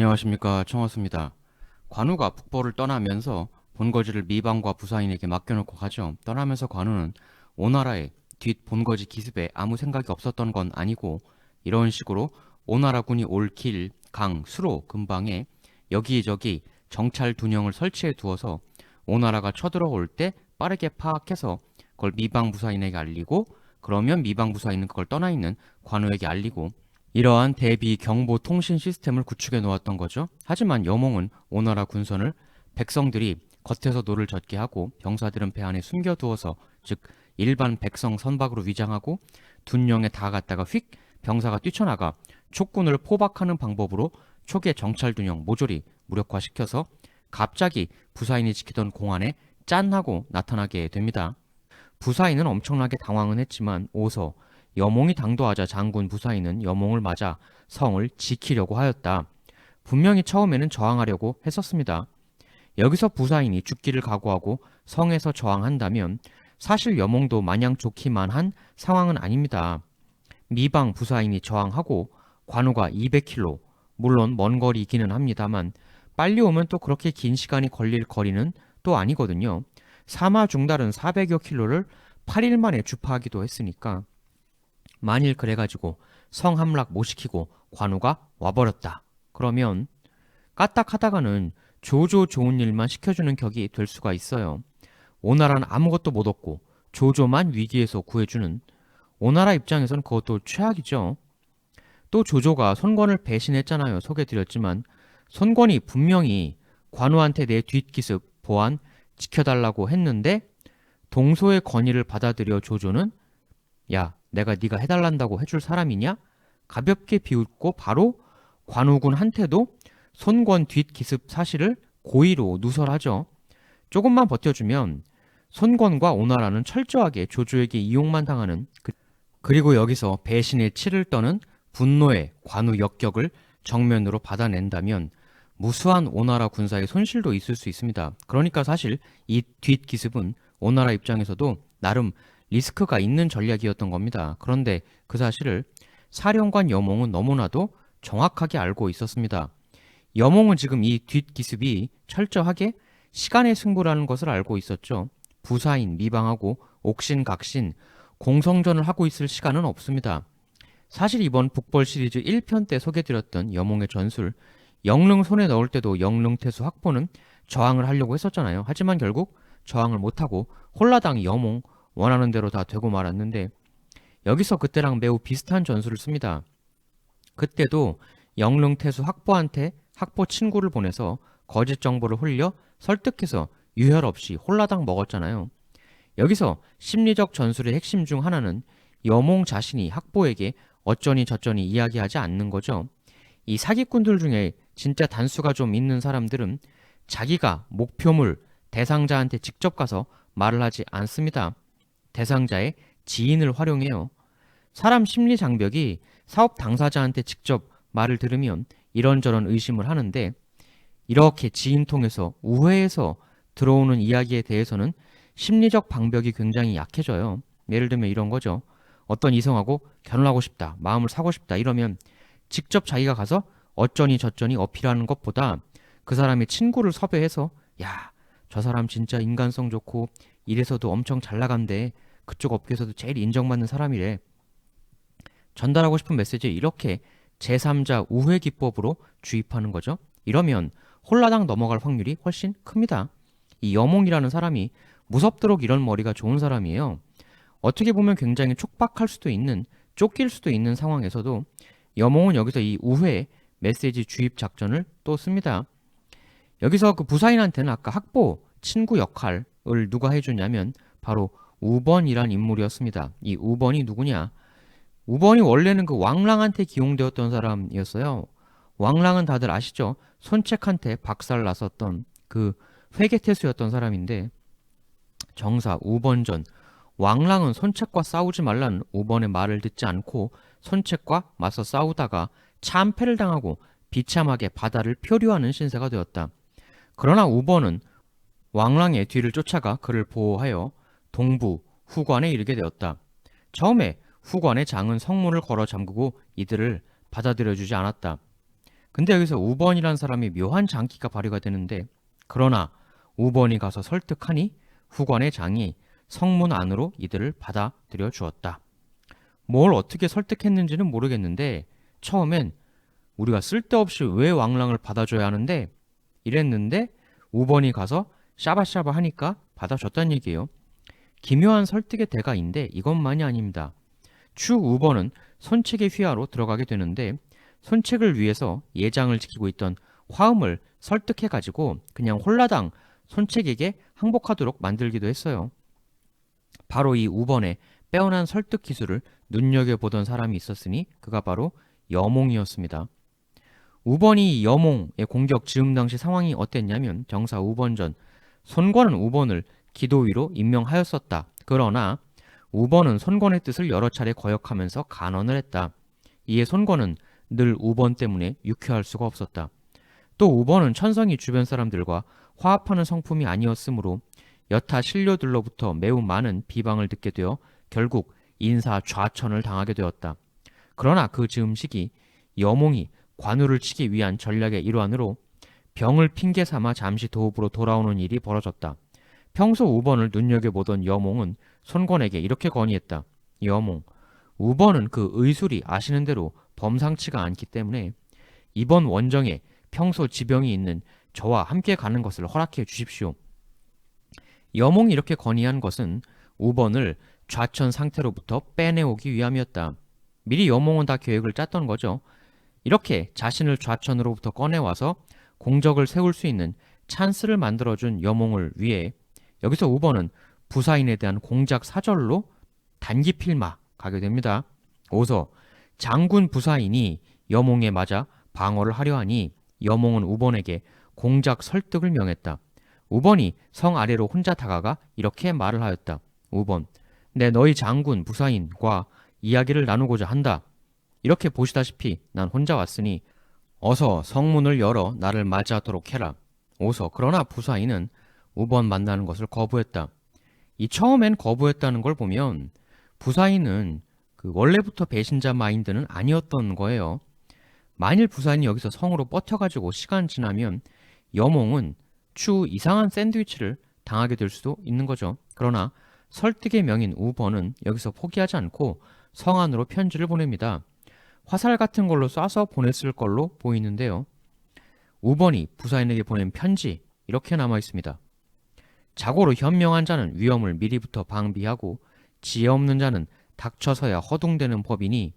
안녕하십니까, 청하수입니다. 관우가 북벌을 떠나면서 본거지를 미방과 부사인에게 맡겨놓고 가죠. 떠나면서 관우는 오나라의 뒷 본거지 기습에 아무 생각이 없었던 건 아니고 이런 식으로 오나라군이 올 길, 강, 수로 근방에 여기저기 정찰 둔형을 설치해 두어서 오나라가 쳐들어올 때 빠르게 파악해서 그걸 미방 부사인에게 알리고, 그러면 미방 부사인은 그걸 떠나 있는 관우에게 알리고, 이러한 대비 경보 통신 시스템을 구축해 놓았던 거죠. 하지만 여몽은 오나라 군선을 백성들이 겉에서 노를 젓게 하고 병사들은 배 안에 숨겨두어서, 즉 일반 백성 선박으로 위장하고 둔령에 다갔다가 휙 병사가 뛰쳐나가 촉군을 포박하는 방법으로 초기의 정찰 둔형 모조리 무력화시켜서 갑자기 부사인이 지키던 공안에 짠 하고 나타나게 됩니다. 부사인은 엄청나게 당황은 했지만 오서 여몽이 당도하자 장군 부사인은 여몽을 맞아 성을 지키려고 하였다. 분명히 처음에는 저항하려고 했었습니다. 여기서 부사인이 죽기를 각오하고 성에서 저항한다면 사실 여몽도 마냥 좋기만 한 상황은 아닙니다. 미방 부사인이 저항하고 관우가 200km, 물론 먼 거리이기는 합니다만 빨리 오면 또 그렇게 긴 시간이 걸릴 거리는 또 아니거든요. 사마 중달은 400여 킬로를 8일 만에 주파하기도 했으니까 만일 그래가지고 성 함락 못 시키고 관우가 와버렸다. 그러면 까딱하다가는 조조 좋은 일만 시켜주는 격이 될 수가 있어요. 오나라는 아무것도 못 얻고 조조만 위기에서 구해주는, 오나라 입장에선 그것도 최악이죠. 또 조조가 손권을 배신했잖아요. 소개드렸지만 손권이 분명히 관우한테 내 뒷기습 보안 지켜달라고 했는데 동소의 건의를 받아들여 조조는 야, 내가 네가 해달란다고 해줄 사람이냐? 가볍게 비웃고 바로 관우군한테도 손권 뒷기습 사실을 고의로 누설하죠. 조금만 버텨주면 손권과 오나라는 철저하게 조조에게 이용만 당하는, 그리고 여기서 배신의 치를 떠는 분노의 관우 역격을 정면으로 받아낸다면 무수한 오나라 군사의 손실도 있을 수 있습니다. 그러니까 사실 이 뒷기습은 오나라 입장에서도 나름 리스크가 있는 전략이었던 겁니다. 그런데 그 사실을 사령관 여몽은 너무나도 정확하게 알고 있었습니다. 여몽은 지금 이 뒷기습이 철저하게 시간의 승부라는 것을 알고 있었죠. 부사인 미방하고 옥신각신 공성전을 하고 있을 시간은 없습니다. 사실 이번 북벌 시리즈 1편 때 소개드렸던 여몽의 전술, 영릉 손에 넣을 때도 영릉태수 확보는 저항을 하려고 했었잖아요. 하지만 결국 저항을 못하고 홀라당 여몽 원하는 대로 다 되고 말았는데, 여기서 그때랑 매우 비슷한 전술을 씁니다. 그때도 영릉태수 확보한테 확보 친구를 보내서 거짓 정보를 흘려 설득해서 유혈 없이 홀라당 먹었잖아요. 여기서 심리적 전술의 핵심 중 하나는 여몽 자신이 학보에게 어쩌니 저쩌니 이야기하지 않는 거죠. 이 사기꾼들 중에 진짜 단수가 좀 있는 사람들은 자기가 목표물 대상자한테 직접 가서 말을 하지 않습니다. 대상자의 지인을 활용해요. 사람 심리 장벽이 사업 당사자한테 직접 말을 들으면 이런저런 의심을 하는데, 이렇게 지인 통해서 우회해서 들어오는 이야기에 대해서는 심리적 방벽이 굉장히 약해져요. 예를 들면 이런 거죠. 어떤 이성하고 결혼하고 싶다, 마음을 사고 싶다 이러면 직접 자기가 가서 어쩌니 저쩌니 어필하는 것보다 그 사람의 친구를 섭외해서 야, 저 사람 진짜 인간성 좋고 이래서도 엄청 잘 나간대, 그쪽 업계에서도 제일 인정받는 사람이래, 전달하고 싶은 메시지 이렇게 제3자 우회 기법으로 주입하는 거죠. 이러면 홀라당 넘어갈 확률이 훨씬 큽니다. 이 여몽이라는 사람이 무섭도록 이런 머리가 좋은 사람이에요. 어떻게 보면 굉장히 촉박할 수도 있는, 쫓길 수도 있는 상황에서도 여몽은 여기서 이 우회 메시지 주입 작전을 또 씁니다. 여기서 그 부사인한테는 아까 학보 친구 역할을 누가 해주냐면 바로 우번이란 인물이었습니다. 이 우번이 누구냐? 우번이 원래는 그 왕랑한테 기용되었던 사람이었어요. 왕랑은 다들 아시죠? 손책한테 박살 났었던 그 회계태수였던 사람인데, 정사 우번전, 왕랑은 손책과 싸우지 말라는 우번의 말을 듣지 않고 손책과 맞서 싸우다가 참패를 당하고 비참하게 바다를 표류하는 신세가 되었다. 그러나 우번은 왕랑의 뒤를 쫓아가 그를 보호하여 동부 후관에 이르게 되었다. 처음에 후관의 장은 성문을 걸어 잠그고 이들을 받아들여주지 않았다. 근데 여기서 우번이란 사람이 묘한 장기가 발휘가 되는데, 그러나 우번이 가서 설득하니 후관의 장이 성문 안으로 이들을 받아들여 주었다. 뭘 어떻게 설득했는지는 모르겠는데 처음엔 우리가 쓸데없이 왜 왕랑을 받아줘야 하는데 이랬는데 우번이 가서 샤바샤바 하니까 받아줬다는 얘기예요. 기묘한 설득의 대가인데 이것만이 아닙니다. 추 우번은 손책의 휘하로 들어가게 되는데 손책을 위해서 예장을 지키고 있던 화음을 설득해가지고 그냥 홀라당 손책에게 항복하도록 만들기도 했어요. 바로 이 우번의 빼어난 설득 기술을 눈여겨보던 사람이 있었으니 그가 바로 여몽이었습니다. 우번이 여몽의 공격 즈음 당시 상황이 어땠냐면 정사 우번전 손권은 우번을 기도위로 임명하였었다. 그러나 우번은 손권의 뜻을 여러 차례 거역하면서 간언을 했다. 이에 손권은 늘 우번 때문에 유쾌할 수가 없었다. 또 우번은 천성이 주변 사람들과 화합하는 성품이 아니었으므로 여타 신료들로부터 매우 많은 비방을 듣게 되어 결국 인사 좌천을 당하게 되었다. 그러나 그 즈음식이 여몽이 관우를 치기 위한 전략의 일환으로 병을 핑계 삼아 잠시 도읍으로 돌아오는 일이 벌어졌다. 평소 우번을 눈여겨보던 여몽은 손권에게 이렇게 건의했다. 여몽, 우번은 그 의술이 아시는 대로 범상치가 않기 때문에 이번 원정에 평소 지병이 있는 저와 함께 가는 것을 허락해 주십시오. 여몽이 이렇게 건의한 것은 우번을 좌천 상태로부터 빼내오기 위함이었다. 미리 여몽은 다 계획을 짰던 거죠. 이렇게 자신을 좌천으로부터 꺼내와서 공적을 세울 수 있는 찬스를 만들어준 여몽을 위해 여기서 우번은 부사인에 대한 공작 사절로 단기필마 가게 됩니다. 오서 장군 부사인이 여몽에 맞아 방어를 하려 하니 여몽은 우번에게 공작 설득을 명했다. 우번이 성 아래로 혼자 다가가 이렇게 말을 하였다. 우번, 내 너희 장군 부사인과 이야기를 나누고자 한다. 이렇게 보시다시피 난 혼자 왔으니 어서 성문을 열어 나를 맞이하도록 해라. 오서 그러나 부사인은 우번 만나는 것을 거부했다. 이 처음엔 거부했다는 걸 보면 부사인은 그 원래부터 배신자 마인드는 아니었던 거예요. 만일 부사인이 여기서 성으로 뻗혀가지고 시간 지나면 여몽은 추 이상한 샌드위치를 당하게 될 수도 있는 거죠. 그러나 설득의 명인 우번은 여기서 포기하지 않고 성 안으로 편지를 보냅니다. 화살 같은 걸로 쏴서 보냈을 걸로 보이는데요. 우번이 부사인에게 보낸 편지 이렇게 남아 있습니다. 자고로 현명한 자는 위험을 미리부터 방비하고 지혜 없는 자는 닥쳐서야 허둥대는 법이니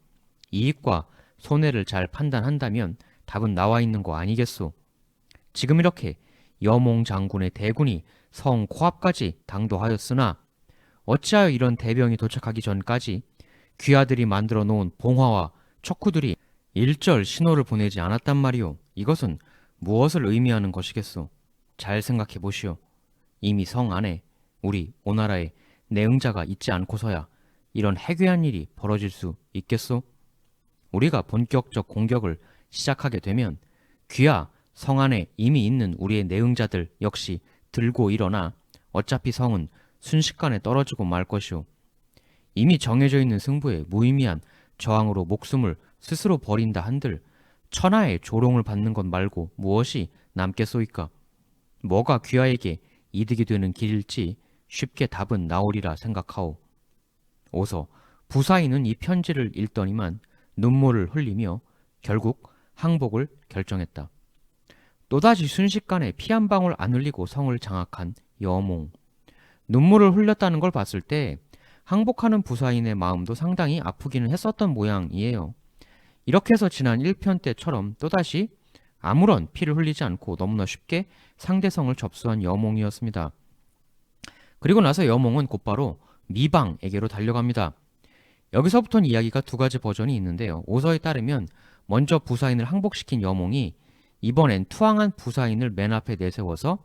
이익과 손해를 잘 판단한다면 답은 나와 있는 거 아니겠소. 지금 이렇게 여몽 장군의 대군이 성 코앞까지 당도하였으나 어찌하여 이런 대병이 도착하기 전까지 귀하들이 만들어 놓은 봉화와 척후들이 일절 신호를 보내지 않았단 말이오. 이것은 무엇을 의미하는 것이겠소? 잘 생각해 보시오. 이미 성 안에 우리 오나라에 내응자가 있지 않고서야 이런 해괴한 일이 벌어질 수 있겠소? 우리가 본격적 공격을 시작하게 되면 귀하 성 안에 이미 있는 우리의 내응자들 역시 들고 일어나 어차피 성은 순식간에 떨어지고 말 것이오. 이미 정해져 있는 승부에 무의미한 저항으로 목숨을 스스로 버린다 한들 천하의 조롱을 받는 것 말고 무엇이 남겠소이까? 뭐가 귀하에게 이득이 되는 길일지 쉽게 답은 나오리라 생각하오. 오서 부사인은 이 편지를 읽더니만 눈물을 흘리며 결국 항복을 결정했다. 또다시 순식간에 피 한 방울 안 흘리고 성을 장악한 여몽. 눈물을 흘렸다는 걸 봤을 때 항복하는 부사인의 마음도 상당히 아프기는 했었던 모양이에요. 이렇게 해서 지난 1편 때처럼 또다시 아무런 피를 흘리지 않고 너무나 쉽게 상대성을 접수한 여몽이었습니다. 그리고 나서 여몽은 곧바로 미방에게로 달려갑니다. 여기서부터는 이야기가 두 가지 버전이 있는데요. 오서에 따르면 먼저 부사인을 항복시킨 여몽이 이번엔 투항한 부사인을 맨 앞에 내세워서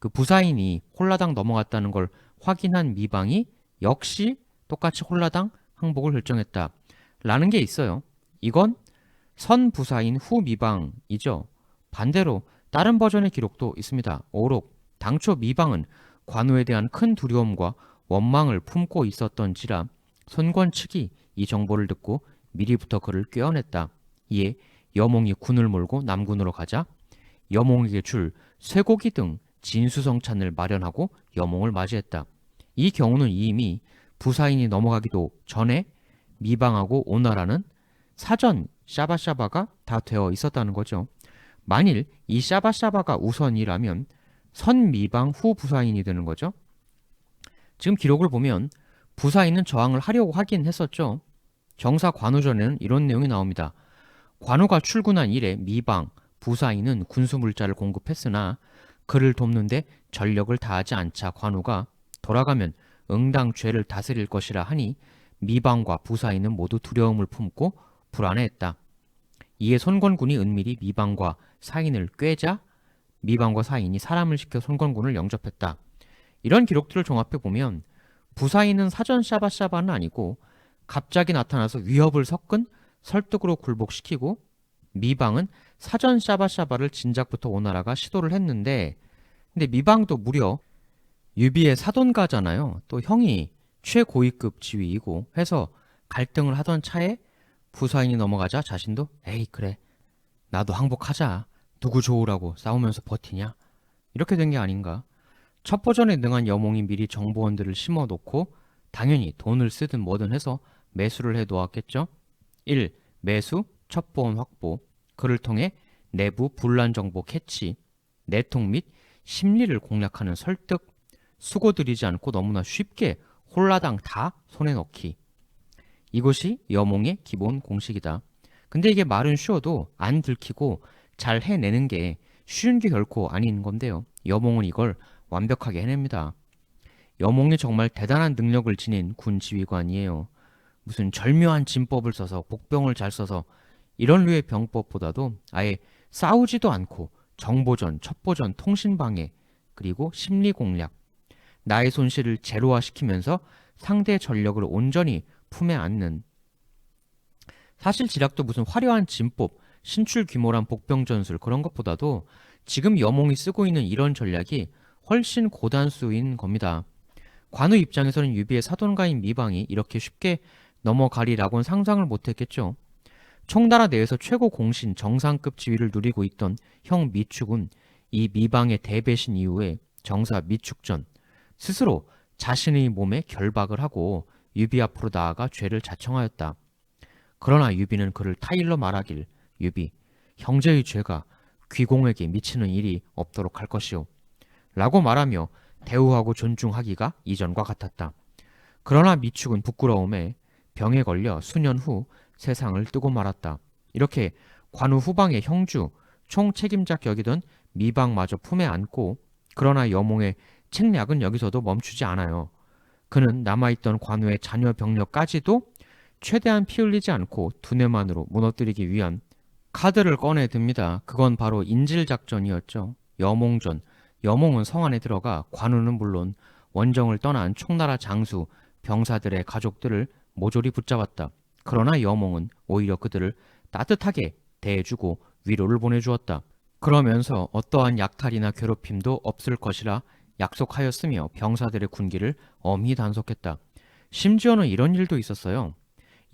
그 부사인이 홀라당 넘어갔다는 걸 확인한 미방이 역시 똑같이 홀라당 항복을 결정했다 라는 게 있어요. 이건 선 부사인 후 미방이죠. 반대로 다른 버전의 기록도 있습니다. 오록 당초 미방은 관우에 대한 큰 두려움과 원망을 품고 있었던지라 손권 측이 이 정보를 듣고 미리부터 그를 꿰어냈다. 이에 여몽이 군을 몰고 남군으로 가자 여몽에게 줄 쇠고기 등 진수성찬을 마련하고 여몽을 맞이했다. 이 경우는 이미 부사인이 넘어가기도 전에 미방하고 오나라는 사전 샤바샤바가 다 되어 있었다는 거죠. 만일 이 샤바샤바가 우선이라면 선미방 후 부사인이 되는 거죠. 지금 기록을 보면 부사인은 저항을 하려고 하긴 했었죠. 정사 관우전에는 이런 내용이 나옵니다. 관우가 출군한 이래 미방, 부사인은 군수물자를 공급했으나 그를 돕는데 전력을 다하지 않자 관우가 돌아가면 응당 죄를 다스릴 것이라 하니 미방과 부사인은 모두 두려움을 품고 불안해했다. 이에 손권군이 은밀히 미방과 사인을 꿰자 미방과 사인이 사람을 시켜 손권군을 영접했다. 이런 기록들을 종합해 보면 부사인은 사전 샤바샤바는 아니고 갑자기 나타나서 위협을 섞은 설득으로 굴복시키고 미방은 사전 샤바샤바를 진작부터 오나라가 시도를 했는데 근데 미방도 무려 유비의 사돈가잖아요. 또 형이 최고위급 지위이고 해서 갈등을 하던 차에 부사인이 넘어가자 자신도 에이 그래 나도 항복하자 누구 좋으라고 싸우면서 버티냐 이렇게 된 게 아닌가. 첩보전에 능한 여몽이 미리 정보원들을 심어놓고 당연히 돈을 쓰든 뭐든 해서 매수를 해놓았겠죠. 1. 매수, 첩보원 확보, 그를 통해 내부 분란 정보 캐치, 내통 및 심리를 공략하는 설득, 수고 들이지 않고 너무나 쉽게 홀라당 다 손에 넣기. 이것이 여몽의 기본 공식이다. 근데 이게 말은 쉬워도 안 들키고 잘 해내는 게 쉬운 게 결코 아닌 건데요. 여몽은 이걸 완벽하게 해냅니다. 여몽이 정말 대단한 능력을 지닌 군 지휘관이에요. 무슨 절묘한 진법을 써서 복병을 잘 써서 이런 류의 병법보다도 아예 싸우지도 않고 정보전, 첩보전, 통신방해, 그리고 심리 공략, 나의 손실을 제로화시키면서 상대의 전력을 온전히 품에 안는 사실 지략도 무슨 화려한 진법, 신출귀몰한 복병 전술 그런 것보다도 지금 여몽이 쓰고 있는 이런 전략이 훨씬 고단수인 겁니다. 관우 입장에서는 유비의 사돈가인 미방이 이렇게 쉽게 넘어가리라고는 상상을 못했겠죠. 청나라 내에서 최고 공신 정상급 지위를 누리고 있던 형 미축은 이 미방의 대배신 이후에 정사 미축전 스스로 자신의 몸에 결박을 하고 유비 앞으로 나아가 죄를 자청하였다. 그러나 유비는 그를 타일러 말하길 유비, 형제의 죄가 귀공에게 미치는 일이 없도록 할 것이오 라고 말하며 대우하고 존중하기가 이전과 같았다. 그러나 미축은 부끄러움에 병에 걸려 수년 후 세상을 뜨고 말았다. 이렇게 관우 후방의 형주, 총책임자 여기던 미방마저 품에 안고 그러나 여몽의 책략은 여기서도 멈추지 않아요. 그는 남아있던 관우의 자녀 병력까지도 최대한 피 흘리지 않고 두뇌만으로 무너뜨리기 위한 카드를 꺼내 듭니다. 그건 바로 인질작전이었죠. 여몽전. 여몽은 성 안에 들어가 관우는 물론 원정을 떠난 총나라 장수, 병사들의 가족들을 모조리 붙잡았다. 그러나 여몽은 오히려 그들을 따뜻하게 대해주고 위로를 보내주었다. 그러면서 어떠한 약탈이나 괴롭힘도 없을 것이라 약속하였으며 병사들의 군기를 엄히 단속했다. 심지어는 이런 일도 있었어요.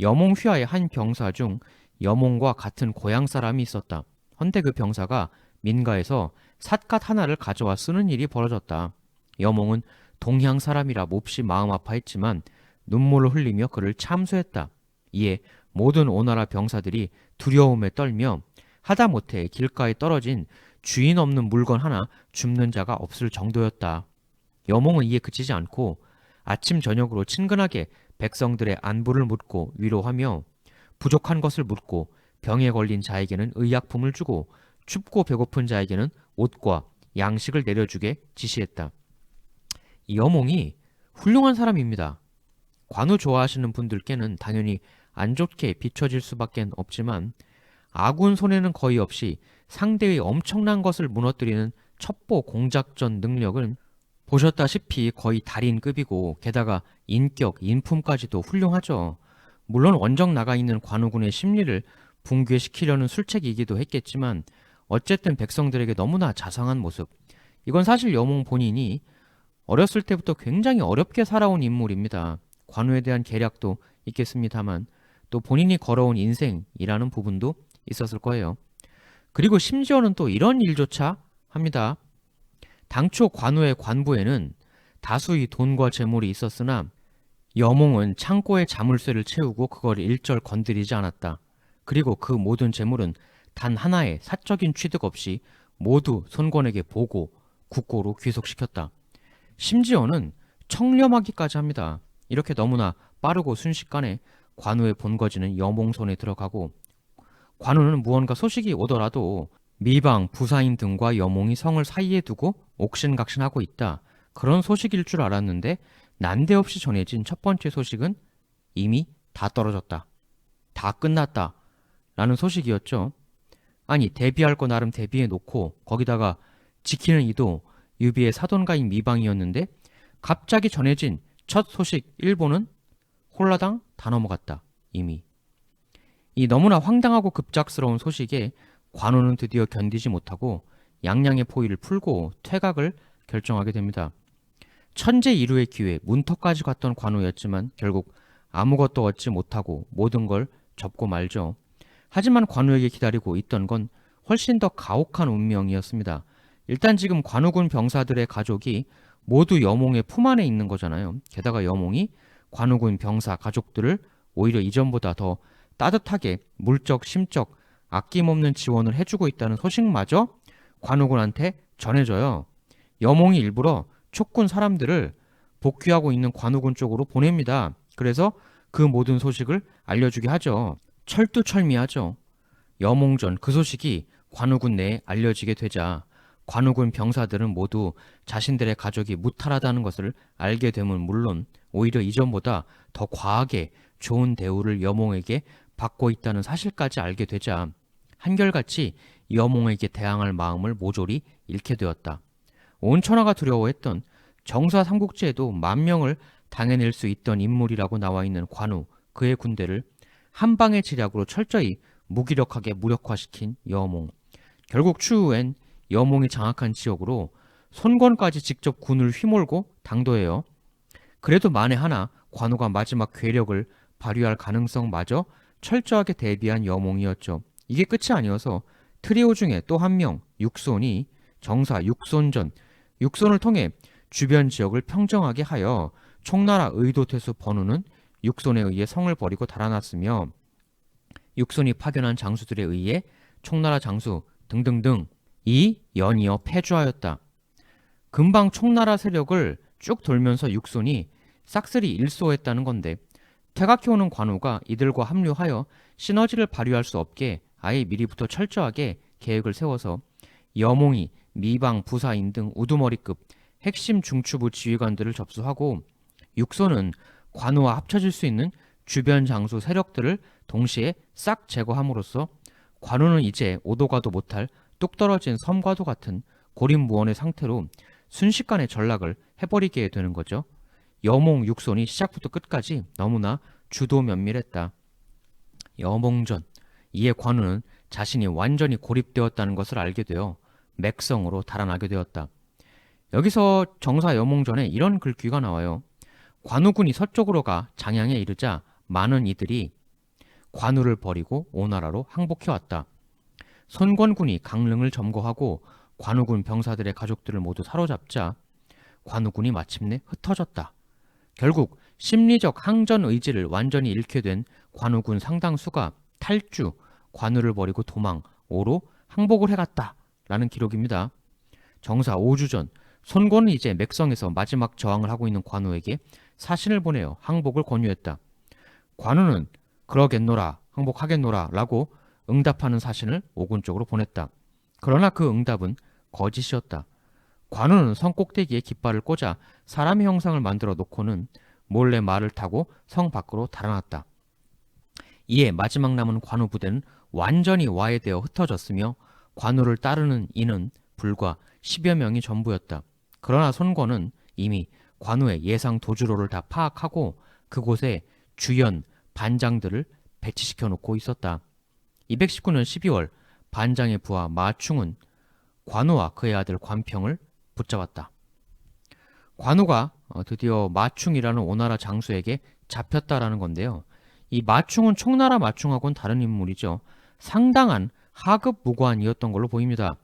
여몽 휘하의 한 병사 중 여몽과 같은 고향 사람이 있었다. 헌데 그 병사가 민가에서 삿갓 하나를 가져와 쓰는 일이 벌어졌다. 여몽은 동향 사람이라 몹시 마음 아파했지만 눈물을 흘리며 그를 참수했다. 이에 모든 오나라 병사들이 두려움에 떨며 하다못해 길가에 떨어진 주인 없는 물건 하나 줍는 자가 없을 정도였다. 여몽은 이에 그치지 않고 아침 저녁으로 친근하게 백성들의 안부를 묻고 위로하며 부족한 것을 묻고 병에 걸린 자에게는 의약품을 주고 춥고 배고픈 자에게는 옷과 양식을 내려주게 지시했다. 이 여몽이 훌륭한 사람입니다. 관우 좋아하시는 분들께는 당연히 안 좋게 비춰질 수밖에 없지만 아군 손해는 거의 없이 상대의 엄청난 것을 무너뜨리는 첩보 공작전 능력은 보셨다시피 거의 달인급이고 게다가 인격, 인품까지도 훌륭하죠. 물론 원정 나가 있는 관우군의 심리를 붕괴시키려는 술책이기도 했겠지만 어쨌든 백성들에게 너무나 자상한 모습. 이건 사실 여몽 본인이 어렸을 때부터 굉장히 어렵게 살아온 인물입니다. 관우에 대한 계략도 있겠습니다만 또 본인이 걸어온 인생이라는 부분도 있었을 거예요. 그리고 심지어는 또 이런 일조차 합니다. 당초 관우의 관부에는 다수의 돈과 재물이 있었으나 여몽은 창고에 자물쇠를 채우고 그걸 일절 건드리지 않았다. 그리고 그 모든 재물은 단 하나의 사적인 취득 없이 모두 손권에게 보고 국고로 귀속시켰다. 심지어는 청렴하기까지 합니다. 이렇게 너무나 빠르고 순식간에 관우의 본거지는 여몽 손에 들어가고, 관우는 무언가 소식이 오더라도 미방, 부사인 등과 여몽이 성을 사이에 두고 옥신각신하고 있다, 그런 소식일 줄 알았는데 난데없이 전해진 첫 번째 소식은 이미 다 떨어졌다, 다 끝났다 라는 소식이었죠. 아니, 대비할 거 나름 대비해 놓고 거기다가 지키는 이도 유비의 사돈가인 미방이었는데 갑자기 전해진 첫 소식 일보는 홀라당 다 넘어갔다, 이미. 이 너무나 황당하고 급작스러운 소식에 관우는 드디어 견디지 못하고 양양의 포위를 풀고 퇴각을 결정하게 됩니다. 천재 이루의 기회, 문턱까지 갔던 관우였지만 결국 아무것도 얻지 못하고 모든 걸 접고 말죠. 하지만 관우에게 기다리고 있던 건 훨씬 더 가혹한 운명이었습니다. 일단 지금 관우군 병사들의 가족이 모두 여몽의 품 안에 있는 거잖아요. 게다가 여몽이 관우군 병사 가족들을 오히려 이전보다 더 따뜻하게 물적, 심적, 아낌없는 지원을 해주고 있다는 소식마저 관우군한테 전해져요. 여몽이 일부러 촉군 사람들을 복귀하고 있는 관우군 쪽으로 보냅니다. 그래서 그 모든 소식을 알려주게 하죠. 철두철미하죠. 여몽전 그 소식이 관우군 내에 알려지게 되자 관우군 병사들은 모두 자신들의 가족이 무탈하다는 것을 알게 됨은 물론 오히려 이전보다 더 과하게 좋은 대우를 여몽에게 받고 있다는 사실까지 알게 되자 한결같이 여몽에게 대항할 마음을 모조리 잃게 되었다. 온 천하가 두려워했던 정사 삼국지에도 10,000명을 당해낼 수 있던 인물이라고 나와 있는 관우, 그의 군대를 한 방의 지략으로 철저히 무기력하게 무력화시킨 여몽. 결국 추후엔 여몽이 장악한 지역으로 손권까지 직접 군을 휘몰고 당도해요. 그래도 만에 하나 관우가 마지막 괴력을 발휘할 가능성마저 철저하게 대비한 여몽이었죠. 이게 끝이 아니어서 트리오 중에 또 한 명, 육손이 정사 육손전, 육손을 통해 주변 지역을 평정하게 하여 총나라 의도태수 번우는 육손에 의해 성을 버리고 달아났으며 육손이 파견한 장수들에 의해 총나라 장수 등등등 이 연이어 패주하였다. 금방 총나라 세력을 쭉 돌면서 육손이 싹쓸이 일소했다는 건데 퇴각해오는 관우가 이들과 합류하여 시너지를 발휘할 수 없게 아예 미리부터 철저하게 계획을 세워서 여몽이 미방, 부사인 등 우두머리급 핵심 중추부 지휘관들을 접수하고 육손은 관우와 합쳐질 수 있는 주변 장수 세력들을 동시에 싹 제거함으로써 관우는 이제 오도 가도 못할 뚝 떨어진 섬과도 같은 고립무원의 상태로 순식간에 전락을 해버리게 되는 거죠. 여몽 육손이 시작부터 끝까지 너무나 주도 면밀했다. 여몽전, 이에 관우는 자신이 완전히 고립되었다는 것을 알게 되어 맥성으로 달아나게 되었다. 여기서 정사 여몽전에 이런 글귀가 나와요. 관우군이 서쪽으로 가 장양에 이르자 많은 이들이 관우를 버리고 오나라로 항복해왔다. 손권군이 강릉을 점거하고 관우군 병사들의 가족들을 모두 사로잡자 관우군이 마침내 흩어졌다. 결국 심리적 항전 의지를 완전히 잃게 된 관우군 상당수가 탈주, 관우를 버리고 도망, 오로 항복을 해갔다 라는 기록입니다. 정사 5주 전 손권은 이제 맥성에서 마지막 저항을 하고 있는 관우에게 사신을 보내어 항복을 권유했다. 관우는 그러겠노라, 항복하겠노라 라고 응답하는 사신을 오군 쪽으로 보냈다. 그러나 그 응답은 거짓이었다. 관우는 성 꼭대기에 깃발을 꽂아 사람의 형상을 만들어 놓고는 몰래 말을 타고 성 밖으로 달아났다. 이에 마지막 남은 관우 부대는 완전히 와해되어 흩어졌으며 관우를 따르는 이는 불과 10여 명이 전부였다. 그러나 손권은 이미 관우의 예상 도주로를 다 파악하고 그곳에 주연, 반장들을 배치시켜 놓고 있었다. 219년 12월 반장의 부하 마충은 관우와 그의 아들 관평을 붙잡았다. 관우가 드디어 마충이라는 오나라 장수에게 잡혔다라는 건데요. 이 마충은 총나라 마충하고는 다른 인물이죠. 상당한 하급 무관이었던 걸로 보입니다.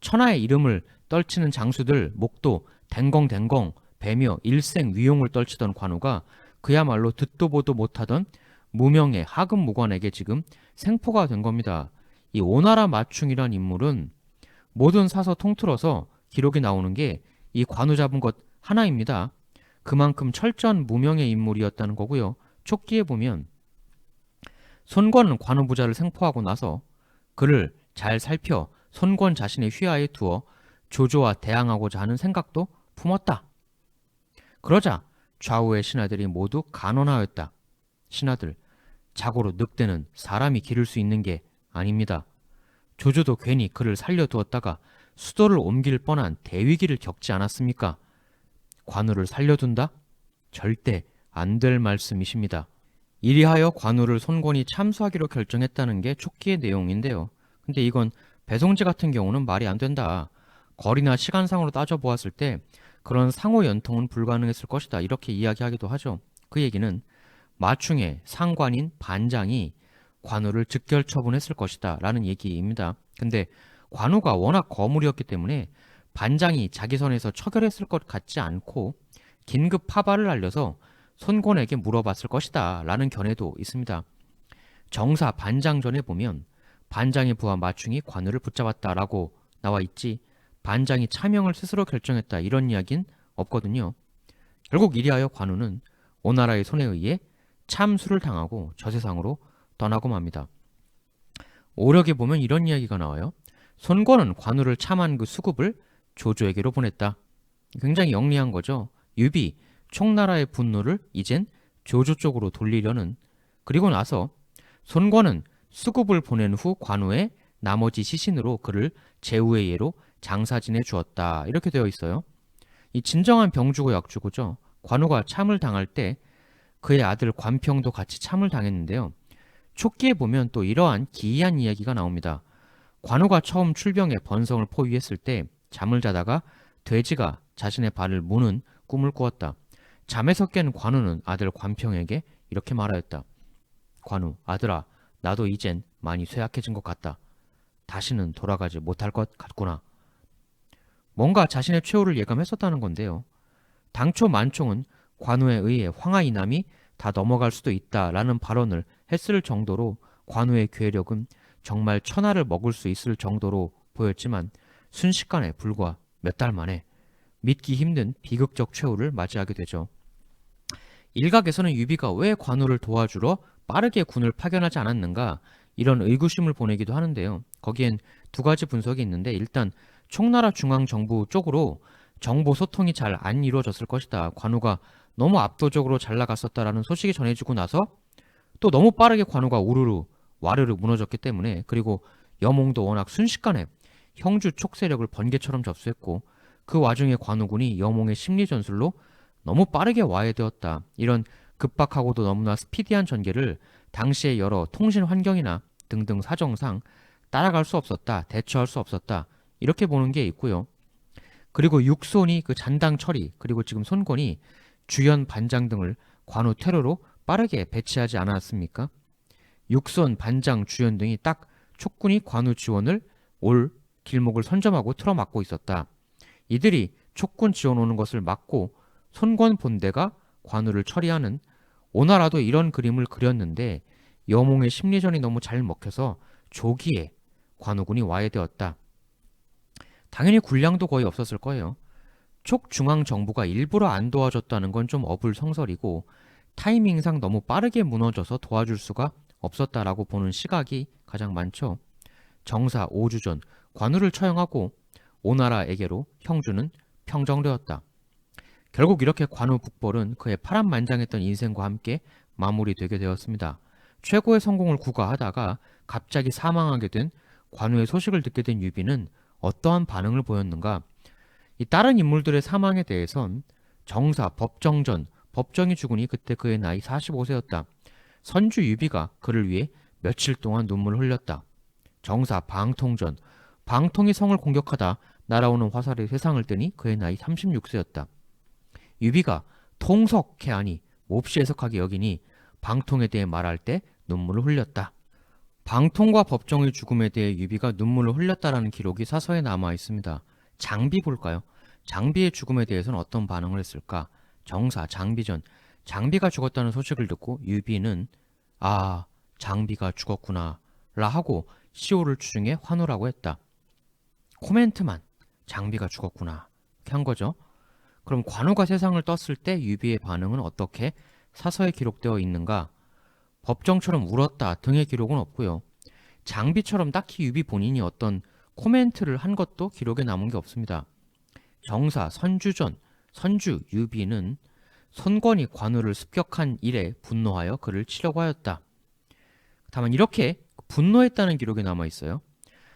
천하의 이름을 떨치는 장수들 목도 댕공댕공 배며 일생 위용을 떨치던 관우가 그야말로 듣도 보도 못하던 무명의 하급 무관에게 지금 생포가 된 겁니다. 이 오나라 마충이란 인물은 모든 사서 통틀어서 기록이 나오는 게 이 관우 잡은 것 하나입니다. 그만큼 철저한 무명의 인물이었다는 거고요. 촉기에 보면 손권은 관우 부자를 생포하고 나서 그를 잘 살펴 손권 자신의 휘하에 두어 조조와 대항하고자 하는 생각도 품었다. 그러자 좌우의 신하들이 모두 간언하였다. 신하들, 자고로 늑대는 사람이 기를 수 있는 게 아닙니다. 조조도 괜히 그를 살려두었다가 수도를 옮길 뻔한 대위기를 겪지 않았습니까? 관우를 살려둔다? 절대 안 될 말씀이십니다. 이리하여 관우를 손권이 참수하기로 결정했다는 게 촉기의 내용인데요. 근데 이건 배송지 같은 경우는 말이 안 된다. 거리나 시간상으로 따져보았을 때 그런 상호 연통은 불가능했을 것이다. 이렇게 이야기하기도 하죠. 그 얘기는 마충의 상관인 반장이 관우를 즉결 처분했을 것이다 라는 얘기입니다. 근데 관우가 워낙 거물이었기 때문에 반장이 자기 선에서 처결했을 것 같지 않고 긴급 파발을 알려서 손권에게 물어봤을 것이다 라는 견해도 있습니다. 정사 반장전에 보면 반장의 부하 마충이 관우를 붙잡았다라고 나와 있지 반장이 차명을 스스로 결정했다 이런 이야기는 없거든요. 결국 이리하여 관우는 오나라의 손에 의해 참수를 당하고 저세상으로 떠나고 맙니다. 오력에 보면 이런 이야기가 나와요. 손권은 관우를 참한 그 수급을 조조에게로 보냈다. 굉장히 영리한 거죠. 유비, 총나라의 분노를 이젠 조조 쪽으로 돌리려는. 그리고 나서 손권은 수급을 보낸 후 관우의 나머지 시신으로 그를 제후의 예로 장사 지내 주었다. 이렇게 되어 있어요. 이 진정한 병주고 약주고죠. 관우가 참을 당할 때 그의 아들 관평도 같이 참을 당했는데요. 촉기에 보면 또 이러한 기이한 이야기가 나옵니다. 관우가 처음 출병해 번성을 포위했을 때 잠을 자다가 돼지가 자신의 발을 무는 꿈을 꾸었다. 잠에서 깬 관우는 아들 관평에게 이렇게 말하였다. 관우, 아들아, 나도 이젠 많이 쇠약해진 것 같다. 다시는 돌아가지 못할 것 같구나. 뭔가 자신의 최후를 예감했었다는 건데요. 당초 만총은 관우에 의해 황하 이남이 다 넘어갈 수도 있다라는 발언을 했을 정도로 관우의 괴력은 정말 천하를 먹을 수 있을 정도로 보였지만 순식간에 불과 몇 달 만에 믿기 힘든 비극적 최후를 맞이하게 되죠. 일각에서는 유비가 왜 관우를 도와주러 빠르게 군을 파견하지 않았는가 이런 의구심을 보내기도 하는데요. 거기엔 두 가지 분석이 있는데 일단 총나라 중앙정부 쪽으로 정보 소통이 잘 안 이루어졌을 것이다. 관우가 너무 압도적으로 잘 나갔었다라는 소식이 전해지고 나서 또 너무 빠르게 관우가 우르르 와르르 무너졌기 때문에 그리고 여몽도 워낙 순식간에 형주 촉세력을 번개처럼 접수했고 그 와중에 관우군이 여몽의 심리전술로 너무 빠르게 와해되었다. 이런 급박하고도 너무나 스피디한 전개를 당시의 여러 통신 환경이나 등등 사정상 따라갈 수 없었다. 대처할 수 없었다. 이렇게 보는 게 있고요. 그리고 육손이 그 잔당 처리 그리고 지금 손권이 주연 반장 등을 관우 퇴로로 빠르게 배치하지 않았습니까? 육손, 반장, 주연 등이 딱 촉군이 관우 지원을 올 길목을 선점하고 틀어막고 있었다. 이들이 촉군 지원 오는 것을 막고 손권 본대가 관우를 처리하는 오나라도 이런 그림을 그렸는데 여몽의 심리전이 너무 잘 먹혀서 조기에 관우군이 와해되었다. 당연히 군량도 거의 없었을 거예요. 촉중앙정부가 일부러 안 도와줬다는 건 좀 어불성설이고 타이밍상 너무 빠르게 무너져서 도와줄 수가 없었다라고 보는 시각이 가장 많죠. 정사 5주 전 관우를 처형하고 오나라에게로 형주는 평정되었다. 결국 이렇게 관우 북벌은 그의 파란만장했던 인생과 함께 마무리되게 되었습니다. 최고의 성공을 구가하다가 갑자기 사망하게 된 관우의 소식을 듣게 된 유비는 어떠한 반응을 보였는가? 이 다른 인물들의 사망에 대해선 정사, 법정전, 법정이 죽으니 그때 그의 나이 45세였다. 선주 유비가 그를 위해 며칠 동안 눈물을 흘렸다. 정사, 방통전, 방통이 성을 공격하다 날아오는 화살이 세상을 뜨니 그의 나이 36세였다. 유비가 통석해하니 몹시 해석하게 여기니 방통에 대해 말할 때 눈물을 흘렸다. 방통과 법정의 죽음에 대해 유비가 눈물을 흘렸다라는 기록이 사서에 남아 있습니다. 장비 볼까요? 장비의 죽음에 대해서는 어떤 반응을 했을까? 정사, 장비전. 장비가 죽었다는 소식을 듣고 유비는 아, 장비가 죽었구나 라 하고 시호를 추중해 환호라고 했다. 코멘트만 장비가 죽었구나 이렇게 한 거죠. 그럼 관우가 세상을 떴을 때 유비의 반응은 어떻게 사서에 기록되어 있는가? 법정처럼 울었다 등의 기록은 없고요. 장비처럼 딱히 유비 본인이 어떤 코멘트를 한 것도 기록에 남은 게 없습니다. 정사, 선주전, 선주, 유비는 선권이 관우를 습격한 일에 분노하여 그를 치려고 하였다. 다만 이렇게 분노했다는 기록이 남아 있어요.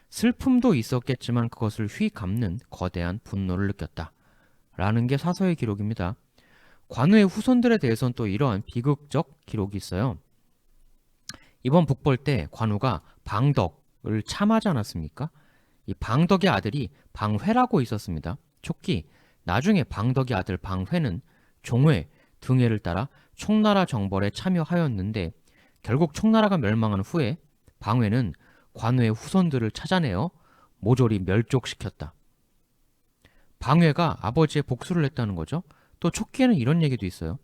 슬픔도 있었겠지만 그것을 휘감는 거대한 분노를 느꼈다. 라는 게 사서의 기록입니다. 관우의 후손들에 대해서는 또 이러한 비극적 기록이 있어요. 이번 북벌 때 관우가 방덕을 참하지 않았습니까? 이 방덕의 아들이 방회라고 있었습니다. 촉기, 나중에 방덕의 아들 방회는 종회, 등회를 따라 총나라 정벌에 참여하였는데 결국 총나라가 멸망한 후에 방회는 관우의 후손들을 찾아내어 모조리 멸족시켰다. 방회가 아버지의 복수를 했다는 거죠. 또 촉기에는 이런 얘기도 있어요.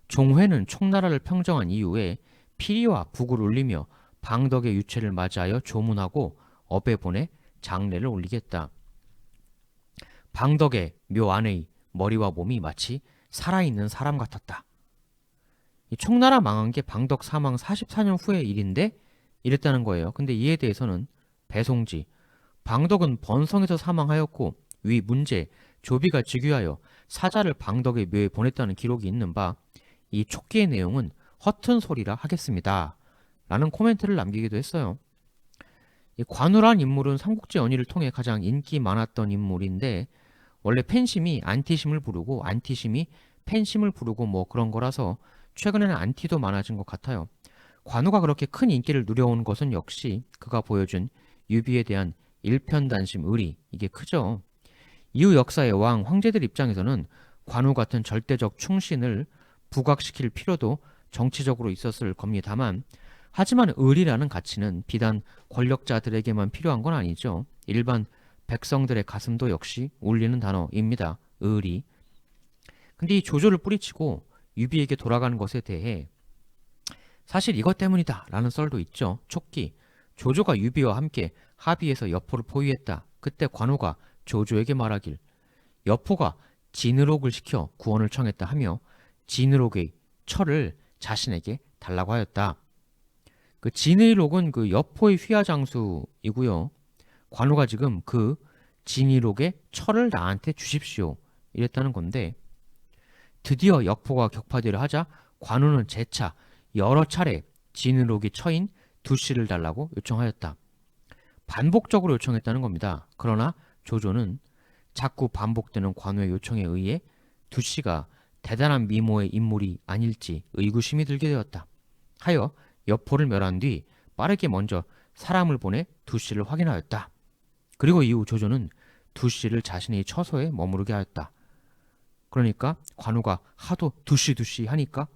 종회는 총나라를 평정한 이후에 피리와 북을 울리며 방덕의 유체를 맞이하여 조문하고 업에 보내 장례를 올리겠다. 방덕의 묘 안의 머리와 몸이 마치 살아있는 사람 같았다. 이 총나라 망한 게 방덕 사망 44년 후의 일인데 이랬다는 거예요. 근데 이에 대해서는 배송지, 방덕은 번성에서 사망하였고 위 문제, 조비가 즉위하여 사자를 방덕의 묘에 보냈다는 기록이 있는 바 이 촉기의 내용은 허튼 소리라 하겠습니다. 라는 코멘트를 남기기도 했어요. 이 관우란 인물은 삼국지 연의를 통해 가장 인기 많았던 인물인데 원래 팬심이 안티심을 부르고 안티심이 팬심을 부르고 뭐 그런 거라서 최근에는 안티도 많아진 것 같아요. 관우가 그렇게 큰 인기를 누려온 것은 역시 그가 보여준 유비에 대한 일편단심 의리 이게 크죠. 이후 역사의 왕, 황제들 입장에서는 관우 같은 절대적 충신을 부각시킬 필요도 정치적으로 있었을 겁니다만 하지만 의리라는 가치는 비단 권력자들에게만 필요한 건 아니죠. 일반 백성들의 가슴도 역시 울리는 단어입니다. 의리. 근데 이 조조를 뿌리치고 유비에게 돌아가는 것에 대해 사실 이것 때문이다 라는 썰도 있죠. 촉기. 조조가 유비와 함께 합의해서 여포를 포위했다. 그때 관우가 조조에게 말하길 여포가 진으록을 시켜 구원을 청했다 하며 진으록의 철을 자신에게 달라고 하였다. 그 진의록은 그 여포의 휘하장수이고요. 관우가 지금 그 진의록의 철을 나한테 주십시오. 이랬다는 건데 드디어 여포가 격파되려 하자 관우는 재차 여러 차례 진의록이 처인 두씨를 달라고 요청하였다. 반복적으로 요청했다는 겁니다. 그러나 조조는 자꾸 반복되는 관우의 요청에 의해 두씨가 대단한 미모의 인물이 아닐지 의구심이 들게 되었다. 하여 여포를 멸한 뒤 빠르게 먼저 사람을 보내 두씨를 확인하였다. 그리고 이후 조조는 두씨를 자신의 처소에 머무르게 하였다. 그러니까 관우가 하도 두씨 하니까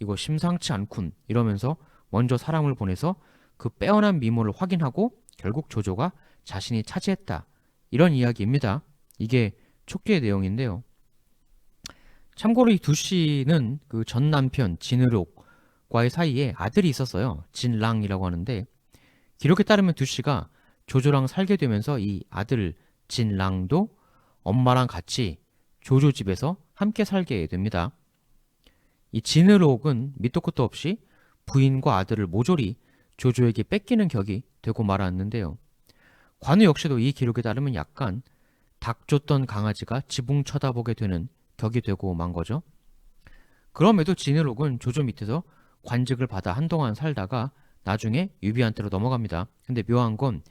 이거 심상치 않군 이러면서 먼저 사람을 보내서 그 빼어난 미모를 확인하고 결국 조조가 자신이 차지했다. 이런 이야기입니다. 이게 촉기의 내용인데요. 참고로 이 두씨는 그 전 남편 진의록과의 사이에 아들이 있었어요. 진랑이라고 하는데 기록에 따르면 두씨가 조조랑 살게 되면서 이 아들 진랑도 엄마랑 같이 조조 집에서 함께 살게 됩니다. 이 진의록은 밑도 끝도 없이 부인과 아들을 모조리 조조에게 뺏기는 격이 되고 말았는데요. 관우 역시도 이 기록에 따르면 약간 닭 쫓던 강아지가 지붕 쳐다보게 되는 격이 되고 만 거죠. 그럼에도 진의록은 조조 밑에서 관직을 받아 한동안 살다가 나중에 유비한테로 넘어갑니다. 근데 묘한 건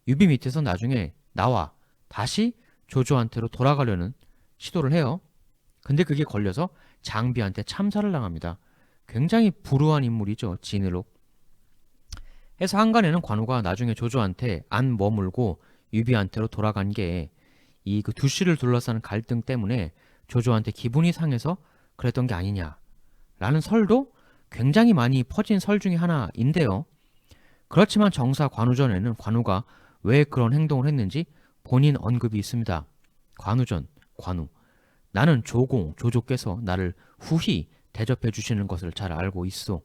유비 밑에서 나중에 나와 다시 조조한테로 돌아가려는 시도를 해요. 근데 그게 걸려서 장비한테 참살을 당합니다. 굉장히 불우한 인물이죠. 진의록. 해서 한간에는 관우가 나중에 조조한테 안 머물고 유비한테로 돌아간 게 이 그 두씨를 둘러싸는 갈등 때문에 조조한테 기분이 상해서 그랬던 게 아니냐라는 설도 굉장히 많이 퍼진 설 중에 하나인데요. 그렇지만 정사 관우전에는 관우가 왜 그런 행동을 했는지 본인 언급이 있습니다. 관우전, 관우. 나는 조공, 조조께서 나를 후히 대접해 주시는 것을 잘 알고 있어.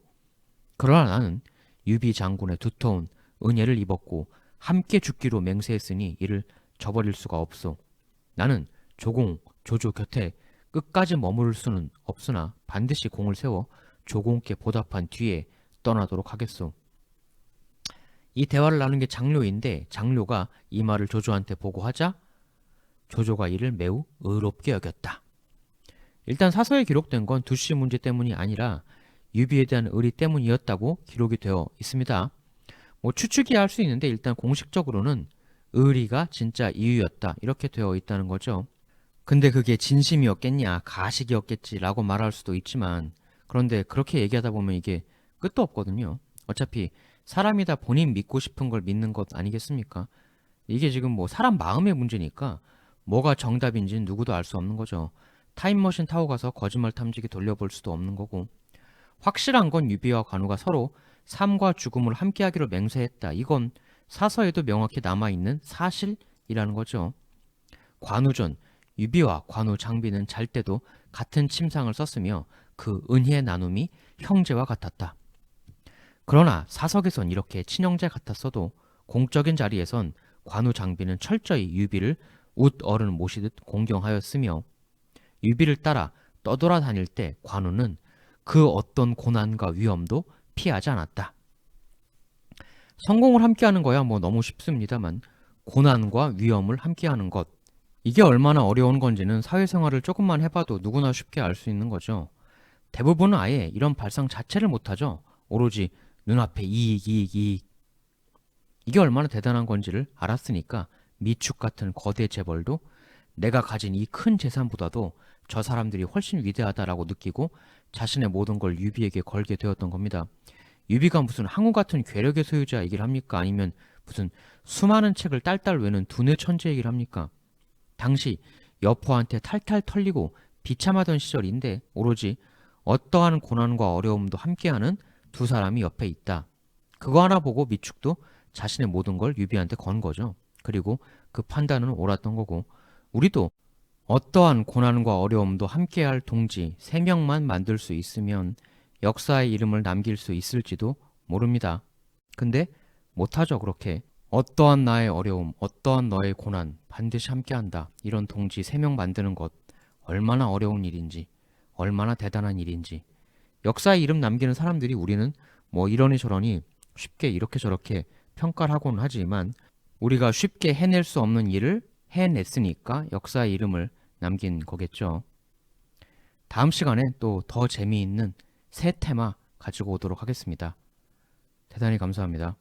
그러나 나는 유비 장군의 두터운 은혜를 입었고 함께 죽기로 맹세했으니 이를 저버릴 수가 없어. 나는 조공, 조조 곁에 끝까지 머무를 수는 없으나 반드시 공을 세워 조공께 보답한 뒤에 떠나도록 하겠소. 이 대화를 나눈 게 장료인데 장료가 이 말을 조조한테 보고하자 조조가 이를 매우 의롭게 여겼다. 일단 사서에 기록된 건 두씨 문제 때문이 아니라 유비에 대한 의리 때문이었다고 기록이 되어 있습니다. 뭐 추측이야 할 수 있는데 일단 공식적으로는 의리가 진짜 이유였다 이렇게 되어 있다는 거죠. 근데 그게 진심이었겠냐 가식이었겠지라고 말할 수도 있지만 그런데 그렇게 얘기하다 보면 이게 끝도 없거든요. 어차피 사람이다 본인 믿고 싶은 걸 믿는 것 아니겠습니까? 이게 지금 뭐 사람 마음의 문제니까 뭐가 정답인지는 누구도 알 수 없는 거죠. 타임머신 타고 가서 거짓말 탐지기 돌려볼 수도 없는 거고 확실한 건 유비와 관우가 서로 삶과 죽음을 함께하기로 맹세했다. 이건 사서에도 명확히 남아있는 사실이라는 거죠. 관우전, 유비와 관우 장비는 잘 때도 같은 침상을 썼으며 그 은희의 나눔이 형제와 같았다. 그러나 사석에선 이렇게 친형제 같았어도 공적인 자리에선 관우 장비는 철저히 유비를 웃 어른 모시듯 공경하였으며 유비를 따라 떠돌아다닐 때 관우는 그 어떤 고난과 위험도 피하지 않았다. 성공을 함께하는 거야 뭐 너무 쉽습니다만 고난과 위험을 함께하는 것 이게 얼마나 어려운 건지는 사회생활을 조금만 해봐도 누구나 쉽게 알 수 있는 거죠. 대부분은 아예 이런 발상 자체를 못하죠. 오로지 눈앞에 이익, 이익, 이익. 이게 얼마나 대단한 건지를 알았으니까 미축 같은 거대 재벌도 내가 가진 이 큰 재산보다도 저 사람들이 훨씬 위대하다라고 느끼고 자신의 모든 걸 유비에게 걸게 되었던 겁니다. 유비가 무슨 항우 같은 괴력의 소유자 얘기를 합니까? 아니면 무슨 수많은 책을 딸딸 외는 두뇌 천재 얘기를 합니까? 당시 여포한테 탈탈 털리고 비참하던 시절인데 오로지 어떠한 고난과 어려움도 함께하는 두 사람이 옆에 있다. 그거 하나 보고 미축도 자신의 모든 걸 유비한테 건 거죠. 그리고 그 판단은 옳았던 거고 우리도 어떠한 고난과 어려움도 함께할 동지 3명만 만들 수 있으면 역사의 이름을 남길 수 있을지도 모릅니다. 근데 못하죠, 그렇게. 어떠한 나의 어려움, 어떠한 너의 고난 반드시 함께한다. 이런 동지 3명 만드는 것 얼마나 어려운 일인지, 얼마나 대단한 일인지. 역사의 이름 남기는 사람들이 우리는 뭐 이러니 저러니 쉽게 이렇게 저렇게 평가를 하고는 하지만 우리가 쉽게 해낼 수 없는 일을 해냈으니까 역사의 이름을 남긴 거겠죠. 다음 시간에 또 더 재미있는 새 테마 가지고 오도록 하겠습니다. 대단히 감사합니다.